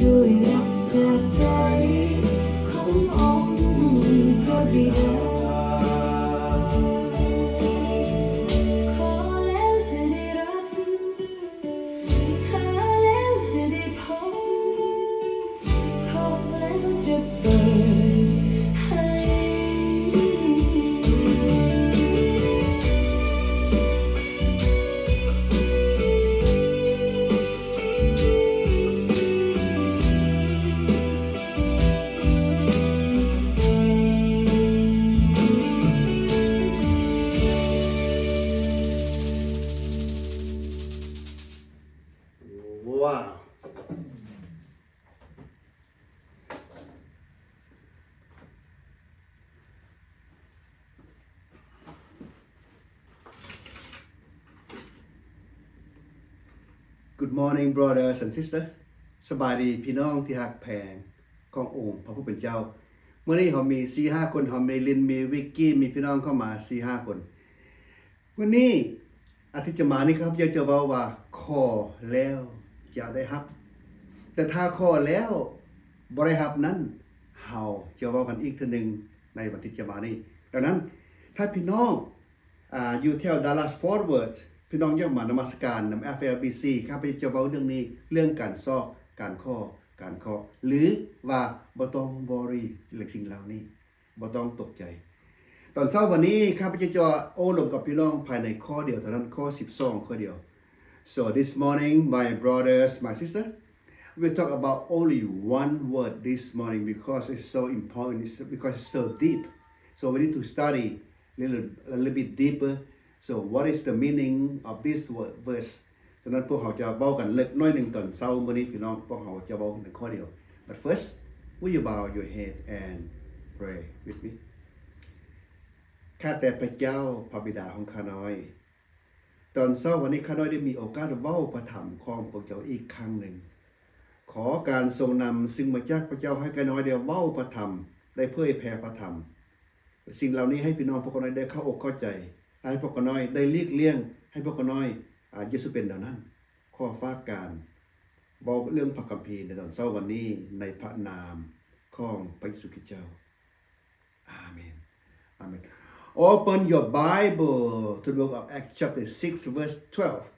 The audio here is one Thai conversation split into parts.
ด้วยรักจากใจขององค์พระบิดาขอแล้วจะได้รับหาแล้วจะได้พบขอแล้วจะเปิดให้ Wow. Good morning brothers and sisters สบายดีพี่น้องที่ฮักแพงขององค์พระผู้เป็นเจ้าเมื่อนี้เรามี 4-5 คนเรามีลินมีวิกกี้มีพี่น้องเข้ามา 4-5 คนวันนี้อาทิตย์จะมานี่ครับอยากจะเว้าว่าขอแล้วจะได้รับแต่ถ้าขอแล้วบ่ได้รับนั้นเฮาจะเว้ากันอีกเทื่อนึงในวันอาทิตย์จะมานี้ดังนั้นถ้าพี่น้องอยู่แถว Dallas Fort Worth พี่น้องอยากมานมัสการนำ FLBC ครับไปจะเว้าเรื่องนี้เรื่องการซอกการขอหรือว่าบ่ต้องบ่รีเรื่องสิ่งเหล่านี้บ่ต้องตกใจตอนเช้าวันนี้ข้าพเจ้าจะโอ้ลมกับพี่น้องภายในข้อเดียวเท่านั้นข้อ12ข้อเดียว So this morning my brothers my sister we talk about only one word this morning because it's so important because it's so deep so we need to study a little bit deeper so what is the meaning of this word verse ฉะนั้นพวกเราจะเว้ากันเล็กน้อยนึงตอนเช้ามื้อนี้พี่น้องพวกเราจะเว้าในข้อเดียว but first will you bow your head and pray with meข้าแต่พระเจ้าพระบิดาของข้าน้อยตอนเช้าวันนี้ข้าน้อยได้มีโอกาสเว้าพระธรรมของพระเจ้าอีกครั้งหนึ่งขอการทรงนำสิ่งมาจากพระเจ้าให้ข้าน้อยได้เว้าพระธรรมได้เผยแผ่พระธรรมสิ่งเหล่านี้ให้พี่น้องพวกข้าน้อยได้เข้าอกเข้าใจให้พวกข้าน้อยได้หลีกเลี่ยงให้พวกข้าน้อยเยซูเป็นดังนั้นขอฝากการเว้าเรื่องพระคัมภีร์ในตอนเช้าวันนี้ในพระนามของพระเยซูคริสต์เจ้าอาเมนอาเมนOpen your Bible to the book of Acts chapter 6 verse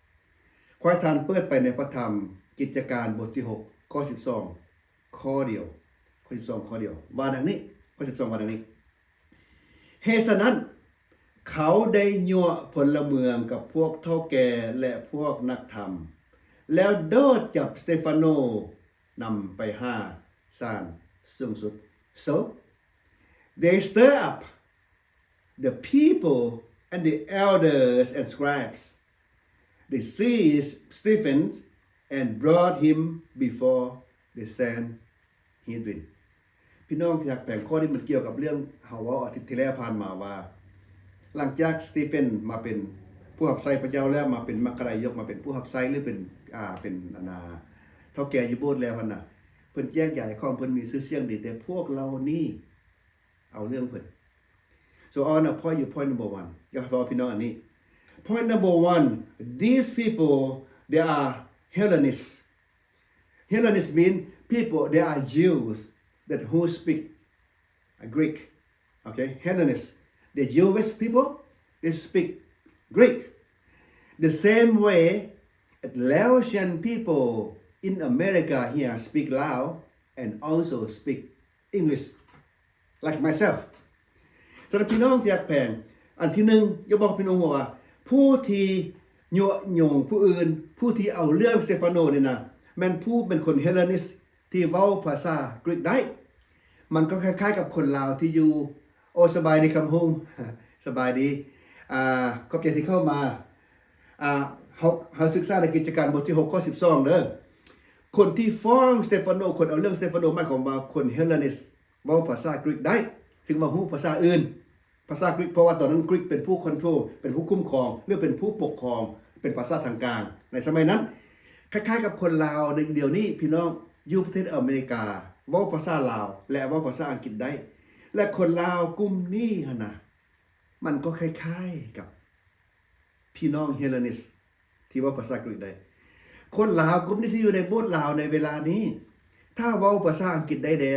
12 ขอให้ท่านเปิดไปในพระธรรมกิจการบทที่6ข้อ12ข้อเดียวข้อ12ข้อเดียวว่าดังนี้ข้อ12ว่าดังนี้เหตุฉะนั้นเขาได้ยั่วพลเมืองกับพวกเฒ่าแก่และพวกนักธรรมแล้วโดดจับสเตฟานโนนำไปหาศาลสูงสุด so they stir up the people and the elders and scribes they seized Stephen and brought him before the Sanhedrin พี่น้องที่อยากแปลงข้อนี้มันเกี่ยวกับเรื่องเฮาเว้าอาทิตย์ที่แล้วผ่านมาว่าหลังจากสตีเฟนมาเป็นผู้รับใช้พระเจ้าแล้วมาเป็นมัคคารายกมาเป็นผู้รับใช้หรือเป็นเฒ่าแก่อยู่โบสถ์แล้วหั่นน่ะเพิ่นแจ้งใหญ่ของเพิ่นมีชื่อเสียงดีแต่พวกเรานี่เอาเรื่องเพิ่นSo I want to point you point number 1. อยากบอกพี่น้องอันนี้ Point number 1. These people they are Hellenists. Hellenists mean people they are Jews that who speak Greek. Okay? Hellenists. The Jewish people they speak Greek. The same way Laotian people in America here speak Lao and also speak English like myself.สำหรับพี่น้องที่อยากแพงอันที่1อย่าบอกพี่น้องว่าผู้ที่ยั่วยงผู้อื่นผู้ที่เอาเรื่องสเตฟานโนนี่นะแม่นผู้เป็นคนเฮเลนิสที่เว้าภาษากรีกได้มันก็คล้ายๆกับคนลาวที่อยู่โอสบายดีคำฮุงสบายดีขอบใจที่เข้ามาเฮาศึกษาในกิจการบทที่6ข้อ12เด้อคนที่ฟ้องสเตฟานโนคนเอาเรื่องสเตฟานโนหมายความว่าคนเฮเลนิสเว้าภาษากรีกได้ถึงว่าฮู้ภาษาอื่นภาษากรีกเพราะว่าตอนนั้นกรีกเป็นผู้คอนโทรลเป็นผู้คุ้มครองหรือเป็นผู้ปกครองเป็นภาษาทางการในสมัยนั้นคล้ายๆกับคนลาวในเดี๋ยวนี้พี่น้องอยู่ประเทศอเมริกาเว้าภาษาลาวและเว้าภาษาอังกฤษได้และคนลาวกลุ่มนี้หั่นน่ะมันก็คล้ายๆกับพี่น้องเฮเลนิสที่เว้าภาษากรีกได้ คนลาวกลุ่มนี้ที่อยู่ในโบสถ์ลาวในเวลานี้ ถ้าเว้าภาษาอังกฤษได้เด้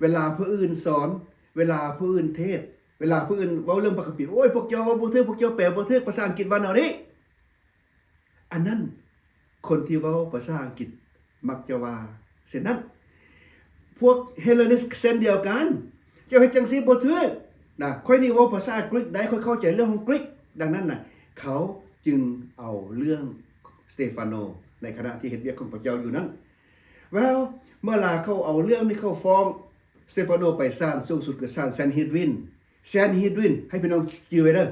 เวลาผู้อื่นสอน เวลาผู้อื่นเทศน์เวลาผู้อื่นเว้าเรื่องพระคัมภีร์โอ้ยพวกเจ้าเว้าบ่ถูกพวกเจ้าแปลบ่ถูกภาษาอังกฤษว่าแนวนี้อันนั้นคนที่เว้าภาษาอังกฤษมักจะว่าเช่นนั้นพวกเฮเลนิสเช่นเดียวกันเจ้าเฮ็ดจังซี่บ่ถูกนะค่อยนี่เว้าภาษากรีกได้ค่อยเข้าใจเรื่องของกรีกดังนั้นน่ะเขาจึงเอาเรื่องสเตฟานโนในขณะที่เฮ็ดเวียกของพระเจ้าอยู่นั้นwell เมื่อลาเขาเอาเรื่องนี้เข้าฟ้องสเตฟานโนไปศาลสูงสุดคือศาลแซนฮิดรินให้พี่น้องจื่อไว้เด้อ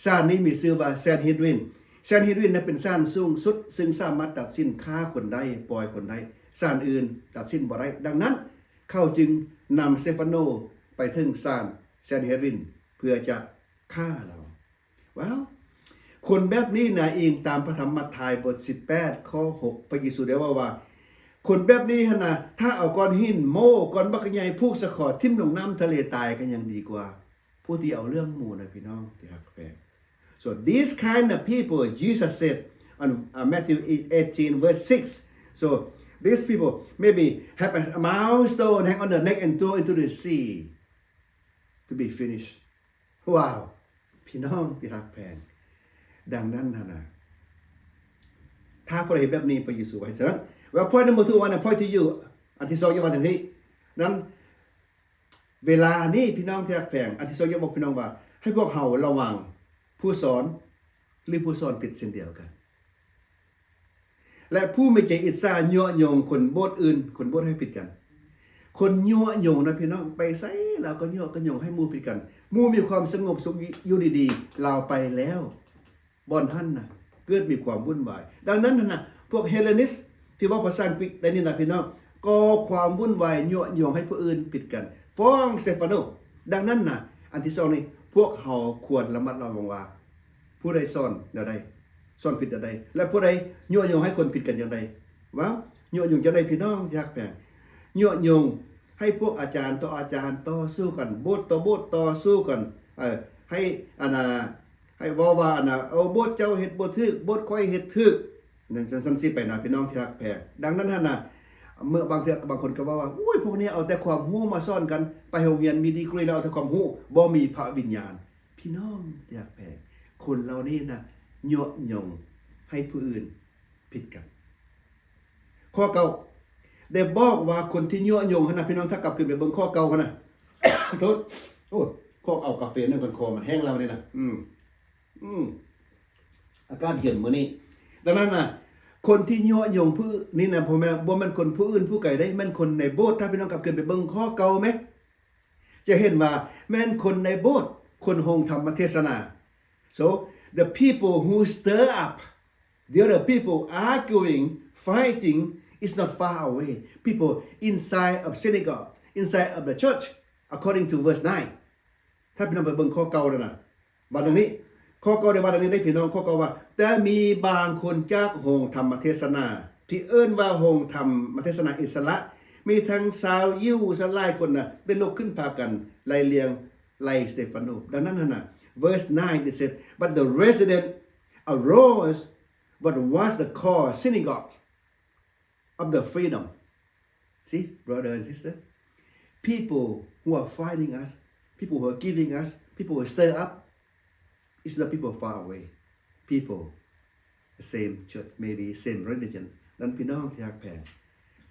ศาลนี้มีชื่อว่าแซนฮิดรินนั้นเป็นศาลสูงสุดซึ่งสามารถตัดสินฆ่าคนได้ปล่อยคนได้ศาลอื่นตัดสินบ่ได้ดังนั้นเขาจึงนำสเตฟานโนไปถึงศาลแซนฮิดรินเพื่อจะฆ่าเราว้าวคนแบบนี้นะอิงตามพระธรรมมัทธิวบท18ข้อ6พระเยซูได้ว่าคนแบบนี้หั่นน่ะถ้าเอาก้อนหินโม่ก้อนบักใหญ่ผูกสะขอดทิ่มลงน้ำทะเลตายก็ยังดีกว่าผู้ที่เอาเรื่องหมู่นะพี่น้องที่ฮักแพง so these kind of people Jesus said on Matthew 18 verse 6 so these people maybe have a milestone hang on the neck and throw into the sea to be finished ว้าวพี่น้องที่ฮักแพงดังนั้นนะถ้าพระเห็นแบบนี้พระเยซูไว้ฉะนั้นว่าพ่อnumber 2 วันพ่อที่อยู่อันที่2อย่าว่าถึงนี้นั้นเวลานี้พี่น้องที่รักแพงอันที่2อย่าบอกพี่น้องว่าให้พวกเฮาระวังผู้สอนหรือผู้สอนผิดเช่นเดียวกันและผู้ไม่ใจอิจฉายั่วโยงคนโบสถ์อื่นคนโบสถ์ให้ผิดกันคนยั่วโยงนะพี่น้องไปไสเราก็ยั่วก็โยงให้หมู่ผิดกันหมู่มีความสงบสุขอยู่ดีๆเราไปแล้วบ่อนท่านน่ะเกิดมีความวุ่นวายดังนั้นน่ะพวกเฮเลนิสที่ว่าภาษาอังกฤษได้นี่นะพี่น้องก่อความวุ่นวายยั่วโยงให้ผู้อื่นผิดกันฟ้องสเตฟานโนดังนั้นน่ะอันที่2นี่พวกเฮาควรระมัดระวังว่าผู้ใดสอนแนวใดสอนผิดแนวใดและผู้ใดยั่วโยงให้คนผิดกันอย่างใดว้าวยั่วโยงจะได้พี่น้องอยากแปลงยั่วโยงให้พวกอาจารย์ต่ออาจารย์ต่อสู้กันโบสถ์ต่อโบสถ์ต่อสู้กันให้ให้ว่าเอาโบสถ์เจ้าเฮ็ดบ่ถูกโบสถ์ค่อยเฮ็ดถูกนั่นซั่นสิไปนะพี่น้องที่รักแพงดังนั้นน่ะเมื่อบางเทื่อบางคนก็ว่าอุ้ยพวกนี้เอาแต่ความรู้มาสอนกันไปโรงเรียนมีดีกรีแล้วเอาแต่ความรู้บ่มีพระวิญญาณพี่น้องที่รักแพงคนเหล่านี้น่ะยั่วโยงให้ผู้อื่นผิดกันข้อเก่าได้บอกว่าคนที่ยั่วโยงหั่นน่ะพี่น้องถ้ากลับขึ้นไปเบิ่งข้อเก่าหั่นน่ะ โทษโอ้ข้อเอากาแฟนั่นคอมันแห้งแล้วนี่นะอากาศเย็นมื้อนี้ดังนั้นน่ะคนที่ยั่วโยงผู้นี่นะพ่อแม่บ่แม่นคนผู้อื่นผู้ไกลได้แม่นคนในโบสถ์ถ้าพี่น้องกลับขึ้นไปเบิ่งข้อเก่ามั้ยจะเห็นว่าแม่นคนในโบสถ์คนโฮงธรรมเทศนา so the people who stir up the other people arguing fighting is not far away people inside of synagogue inside of the church according to verse 9ถ้าพี่น้องไปเบิ่งข้อเก่าแล้วนะว่าตรงนี้ข้อเก่าได้ว่าตรงนี้ได้พี่น้องข้อเก่าว่าแต่มีบางคนจากโฮงธรรมเทศนาที่เอิ้นว่าโฮงธรรมเทศนาอิสระมีทั้งชาวยิวซะหลายคนน่ะเป็นลุกขึ้นพากันไล่เลียงไล่สเตฟานโนดังนั้นน่ะ verse 9 it said but the resident arose what was the called synagogue of the freedom see brother and sister people who are fighting us people who are giving us people who stir up it's not people far away people the same church maybe same religion นั้นพี่น้องที่รักแพง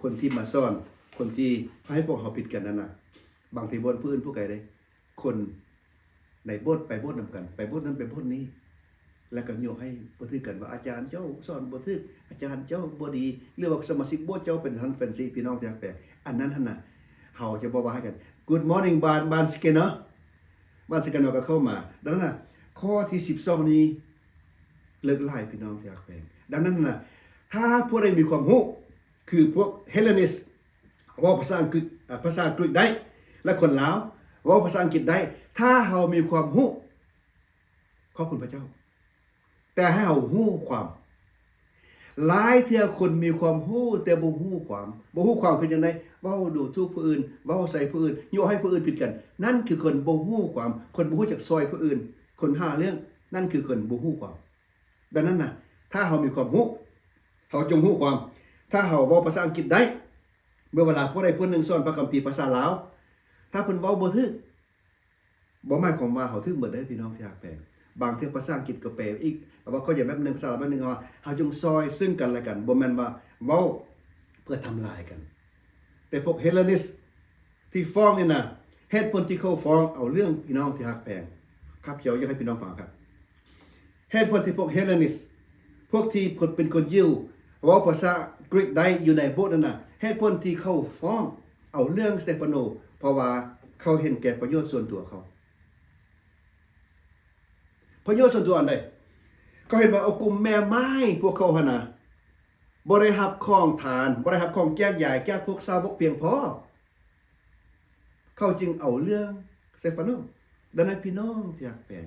คนที่มาซ่อนคนที่ให้พวกเขาผิดกันนั่นน่ะบางทีบ่นผู้อื่นผู้ไกลได้คนในโบสถ์ไปโบสถ์นำกันไปโบสถ์นั้นไปโบสถ์นี้แล้วก็โยกให้บ่ถือกันว่าอาจารย์เจ้าสอนบ่ถูกอาจารย์เจ้าบ่ดีหรือว่าสมาชิกโบสถ์เจ้าเป็นท่านเป็นสิพี่น้องที่รักแพงอันนั้นน่ะเฮาจะบ่ว่าให้กัน Good morning บ้านสเกนเนาะบ้านสเกนเนาะก็เข้ามาดังนั้นน่ะข้อที่12นี้เลิกไล่พี่น้องที่รักแพงดังนั้นน่ะถ้าพวกใดมีความรู้คือพวกเฮเลนิสว่าภาษาอังกฤษได้และคนลาวว่าภาษาอังกฤษได้ถ้าเฮามีความรู้ขอบคุณพระเจ้าแต่ให้เฮารู้ความหลายเทื่อคนมีความรู้แต่บ่รู้ความคือจังได๋เว้าดูถูกผู้อื่นเว้าใส่ผู้อื่นยั่วให้ผู้อื่นผิดกันนั่นคือคนบ่รู้ความคนบ่รู้จักซอยผู้อื่นคนหาเรื่องนั่นคือคนบ่รู้ความดังนั้นน่ะถ้าเฮามีความรู้ เฮาจงรู้ความถ้าเฮาเว้าภาษาอังกฤษได้เมื่อเวลาผู้ใดผู้หนึ่งสอนพระคัมภีร์ภาษาลาวถ้าเพิ่นเว้าบ่ถูกบ่หมายความว่าเฮาถึกหมดเด้อพี่น้องที่รักแพงบางเทื่อภาษาอังกฤษก็แปลอีกว่าก็อย่างแบบนึงภาษาลาวแบบนึงว่าเฮาจงซอยซึ่งกันและกันบ่แม่นว่าเว้าเพื่อทำลายกันแต่พวกเฮเลนิสที่ฟ้องนี่น่ะเหตุผลที่เขาฟ้องเอาเรื่องพี่น้องที่รักแพงครับเดี๋ยวอยากให้พี่น้องฟังครับเหตุผลที่พวกเฮเลนิสพวกที่เป็นคนยิวเว้าภาษากรีกได้อยู่ในโบสถ์นั่นน่ะเหตุผลที่เขาฟ้องเอาเรื่องสเตฟานโนเพราะว่าเขาเห็นแก่ประโยชน์ส่วนตัวเขาประโยชน์ส่วนตัวอันใดเขาเห็นว่าเอากลุ่มแม่ไม้พวกเขาหั่นน่ะบ่ได้รับของทานบ่ได้รับของแจกจ่ายแก่พวกสาวกเพียงพอเขาจึงเอาเรื่องสเตฟานโนดังนั้นพี่น้องที่รักแปลง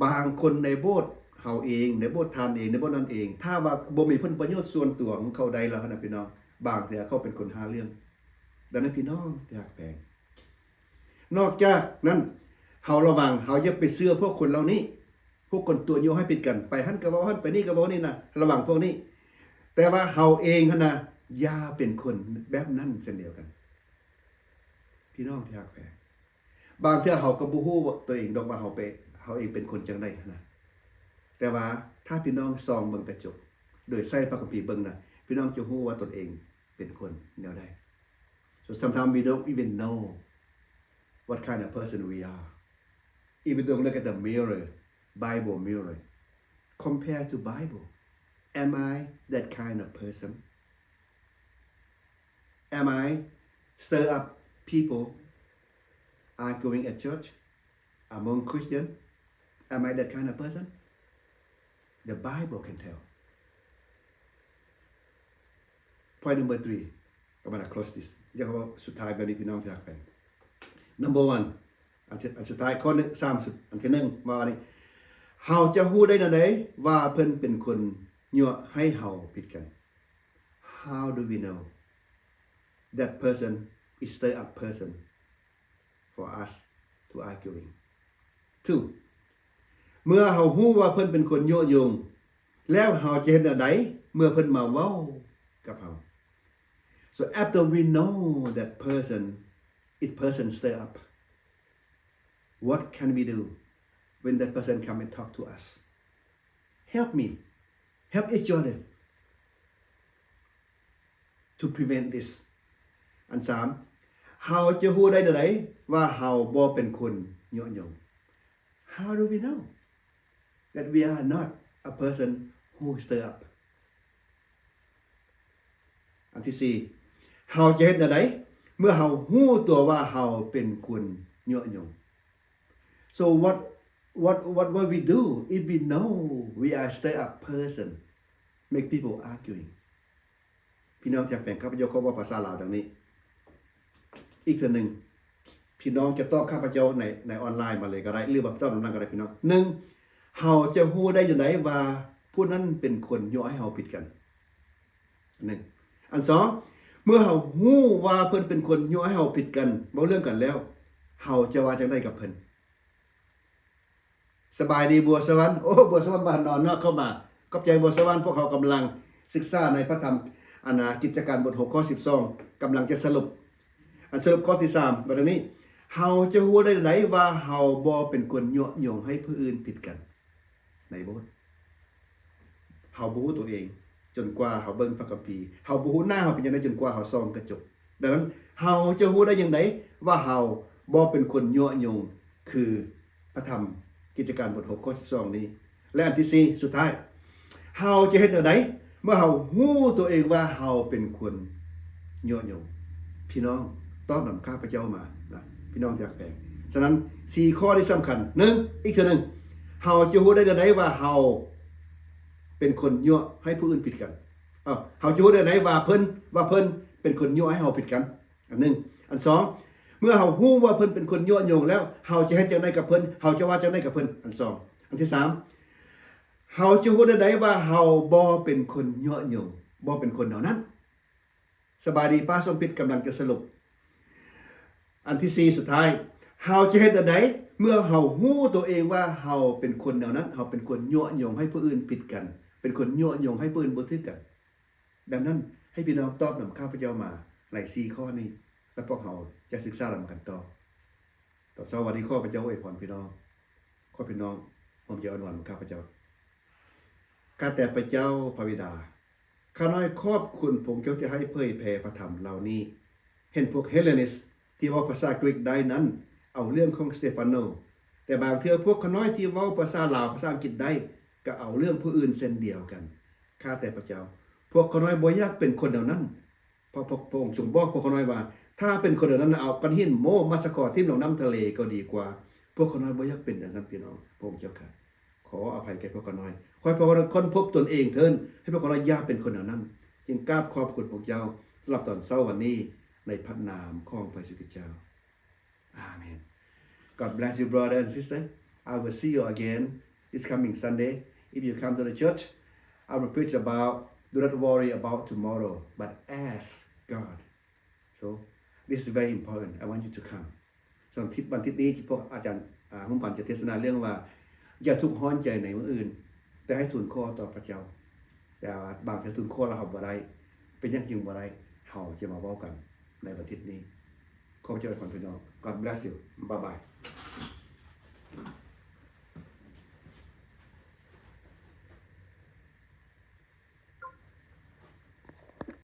บางคนในโบสถ์เฮาเองในโบสถ์ทานเองในโบสถ์นั้นเองถ้าว่าบ่มีผลประโยชน์ส่วนตัวของเขาใดแล้วนะพี่น้องบางเทื่อเขาเป็นคนหาเรื่องดังนั้นพี่น้องที่รักแปลงนอกจากนั้นเฮาระวังเฮาอย่าไปเชื่อพวกคนเหล่านี้พวกคนตัวโยให้ผิดกันไปหั่นก็เว้าหั่นไปนี่ก็เว้านี่นะระวังพวกนี้แต่ว่าเฮาเองหั่นน่ะอย่าเป็นคนแบบนั้นเช่นเดียวกันพี่น้องที่รักแพงบางเทื่อเฮาก็บ่ฮู้ว่าตัวเองดอกว่าเฮาเองเป็นคนจังได๋นะแต่ว่าถ้าพี่น้องส่องเบิ่งกระจกโดยใช้พระคัมภีร์เบิ่งน่ะพี่น้องจะฮู้ว่าตนเองเป็นคนแนวใด so sometimes we don't even know what kind of person we are even though look at the mirror Bible mirror compare to Bible am I that kind of person am I stir up people arguing at church among Christian am I that kind of person the Bible can tell point number 3 I'm going to close this อยากว่าสุดท้ายแบบนี้พี่น้องที่รักแพง number 1 อันสุดท้ายข้อ3สุดอันที่1ว่านี่เฮาจะฮู้ได้จังได๋ว่าเพิ่นเป็นคนยั่วให้เฮาผิดกัน how do we know that person is stir up person for us to arguing 2เมื่อเฮาฮู้ว่าเพิ่นเป็นคนยั่วยงแล้วเฮาจะเฮ็ดจังได๋เมื่อเพิ่นมาเว้ากับเฮา so after we know that person stir up what can we do when that person come and talk to us help me help each other to prevent this อัน3เฮาจะฮู้ได้จังได๋ว่าเฮาบ่เป็นคนยั่วยง how do we know that we are not a person who stir up อันที่4เฮาจะเฮ็ดจังได๋เมื่อเฮาฮู้ตัวว่าเฮาเป็นคนยั่วยง so what we do if we know we are stir up person make people arguing พี่น้องจะแปลงข้าพเจ้าเขาว่าภาษาลาวดังนี้อีกเทื่อนึงพี่น้องจะตอบข้าพเจ้าในออนไลน์มาเลยก็ได้หรือว่าตอบนำก็ได้พี่น้อง1เฮาจะฮู้ได้จังได๋ว่าผู้นั้นเป็นคนยั่วให้เฮาผิดกัน1อัน2เมื่อเฮาฮู้ว่าเพิ่นเป็นคนยั่วให้เฮาผิดกันบ่เรื่องกันแล้วเฮาจะว่าจังได๋กับเพิ่นสบายดีบัวสวรรค์โอ้บัวสวรรค์บ้านนอนเนาะเข้ามาขอบใจบัวสวรรค์พวกเขากำลังศึกษาในพระธรรมกิจการบท6ข้อ12กำลังจะสรุปข้อที่3บัดนี้เฮาจะฮู้ได้ไดว่าเฮาบ่เป็นคนยั่วยงให้ผู้อื่นผิดกันในโบสถ์เฮาบ่ฮู้ตัวเองจนกว่าเฮาเบิ่งพระคัมภีร์เฮาบ่ฮู้หน้าเฮาเป็นจังได๋จนกว่าเฮาส่องกระจกดังนั้นเฮาจะฮู้ได้จังได๋ว่าเฮาบ่เป็นคนยั่วยงคือพระธรรมกิจการบท6ข้อ12นี้และอันที่4สุดท้ายเฮาจะเฮ็ดจังได๋เมื่อเฮาฮู้ตัวเองว่าเฮาเป็นคนยั่วยงพี่น้องตอบนำข้าพเจ้ามานะพี่น้องอยากแปลงฉะนั้น4ข้อที่สำคัญ1อีกเทื่อนึงเฮาจะฮู้ได้จังได๋ว่าเฮาเป็นคนยั่วให้ผู้อื่นผิดกันเฮาจะฮู้ได้จังได๋ว่าเพิ่นเป็นคนยั่วให้เฮาผิดกันอัน1อัน2เมื่อเฮาฮู้ว่าเพิ่นเป็นคนยั่วยงแล้วเฮาจะเฮ็ดจังได๋กับเพิ่นเฮาจะว่าจังได๋กับเพิ่นอัน2อันที่3เฮาจะฮู้ได้จังได๋ว่าเฮาบ่เป็นคนยั่วยงบ่เป็นคนเหล่านั้นสบายดีป้าสมพิษกำลังจะสรุปอันที่4สุดท้ายเฮาจะเฮ็ดจังได๋เมื่อเฮาฮู้ตัวเองว่าเฮาเป็นคนแนวนั้นเฮาเป็นคนยั่วยงให้ผู้อื่นผิดกันเป็นคนยั่วยงให้ผู้อื่นบ่ถือกัน ดังนั้นให้พี่น้องตอบนำข้าพเจ้ามาใน4ข้อนี้และพวกเราจะศึกษานำกันต่อตอนเช้าวันนี้ข้าพเจ้าอวยพรพี่น้องขอพี่น้องผมจะอวยพรข้าพเจ้าข้าแต่พระเจ้าพระบิดาข้าน้อยขอบคุณพระองค์เจ้าที่ให้เผยแผ่พระธรรมเหล่านี้เห็นพวกเฮเลนิสที่เว้าภาษากรีกได้นั้นเอาเรื่องของสเตฟานโนแต่บางเทื่อพวกข้าน้อยที่เว้าภาษาลาวภาษาอังกฤษได้ก็เอาเรื่องผู้อื่นเส้นเดียวกันข้าแต่พระเจ้าพวกข้าน้อยบ่อยากเป็นคนเดียวนั้นเพราะพระองค์ทรงบอกพวกข้าน้อยว่าถ้าเป็นคนเดียวนั้นเอาก้อนหินโมมาสะกดที่ลงน้ำทะเลก็ดีกว่าพวกข้าน้อยบ่อยากเป็นอย่างนั้นพี่น้องพระองค์เจ้าค่ะขออภัยแก่พวกข้าน้อยขอให้พวกข้าน้อยค้นพบตนเองเถิดให้พวกข้าน้อยอย่าเป็นคนเดียวนั้นจึงกราบขอบคุณพระเจ้าสำหรับตอนเช้าวันนี้ในพระนามของพระเยซูคริสต์เจ้าอาเมน God bless you brother and sister I will see you again this coming Sunday if you come to the church I will preach about do not worry about tomorrow but ask God so this is very important I want you to come ส่วนวันอาทิตย์นี้ที่พวกอาจารย์หุ้มปันจะเทศนาเรื่องว่าอย่าทุกข์ร้อนใจในมื้ออื่นแต่ให้ทูลขอต่อพระเจ้าแต่ว่าบางทีทูลขอเราเอาบ่ได้เป็นอย่างจริงบ่ได้เฮาจะมาเว้ากันในวันอาทิตย์นี้ขอพระเจ้าอวยพรพี่น้อง God bless you bye bye